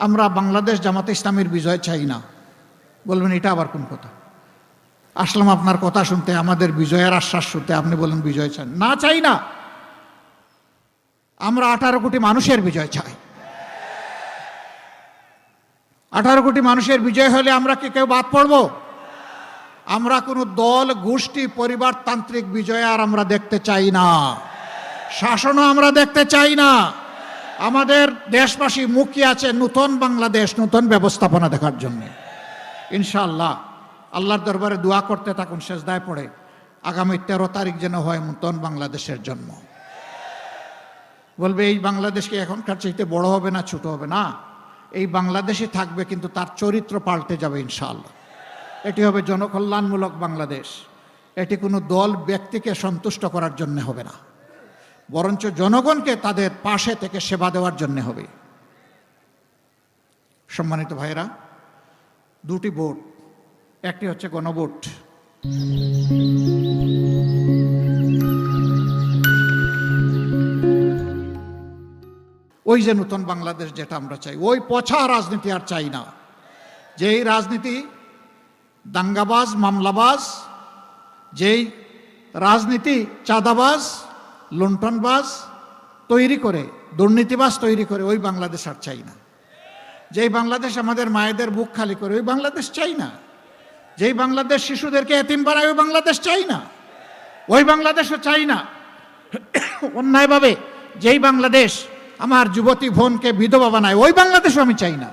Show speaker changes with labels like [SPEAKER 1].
[SPEAKER 1] আমরা বাংলাদেশ জামাতে ইসলামের বিজয় চাই না। বলবেন এটা আবার কোন কথা? আসলাম আপনার কথা শুনতে, আমাদের বিজয়ের আশ্বাস শুনতে, আপনি বলেন বিজয় চান না? চাই না। আমরা 18 কোটি মানুষের বিজয় চাই। 18 কোটি মানুষের বিজয় হলে আমরা কি কেউ বাদ পড়ব? আমরা কোনো দল, গোষ্ঠী, পরিবারতান্ত্রিক বিজয় আর আমরা দেখতে চাই না। শাসনও আমরা দেখতে চাই না। আমাদের দেশবাসী মুখিয়ে আছে নতুন বাংলাদেশ, নতুন ব্যবস্থাপনা দেখার জন্য। ইনশাআল্লাহ আল্লাহর দরবারে দোয়া করতে থাকুন, সেজদায় পড়ে, আগামী 13 তারিখ যেন হয় নতুন বাংলাদেশের জন্ম। বলবে এই বাংলাদেশ কি এখনকার চাইতে বড় হবে না ছোট হবে? না, এই বাংলাদেশে থাকবে, কিন্তু তার চরিত্র পাল্টে যাবে ইনশাআল্লাহ। এটি হবে জনকল্যাণমূলক বাংলাদেশ। এটি কোনো দল ব্যক্তিকে সন্তুষ্ট করার জন্য হবে না, বরঞ্চ জনগণকে তাদের পাশে থেকে সেবা দেওয়ার জন্য হবে। সম্মানিত ভাইরা, দুটি ভোট, একটি হচ্ছে গণভোট। ওই যে নতুন বাংলাদেশ যেটা আমরা চাই, ওই পচা রাজনীতি আর চাই না। যেই রাজনীতি দাঙ্গাবাজ, মামলাবাজ, যেই রাজনীতি চাঁদাবাজ, লুণ্ঠনবাজ তৈরি করে, দুর্নীতিবাজ তৈরি করে, ওই বাংলাদেশ আর চাই না। যেই বাংলাদেশ আমাদের মায়েদের বুক খালি করে, ওই বাংলাদেশ চাই না। যেই বাংলাদেশ শিশুদেরকে এতিম বানায়, ওই বাংলাদেশ চাই না। ওই বাংলাদেশও চাই না। অন্যায়ভাবে যেই বাংলাদেশ আমার যুবতী বোনকে বিধবা বানায়, ওই বাংলাদেশও আমি চাই না।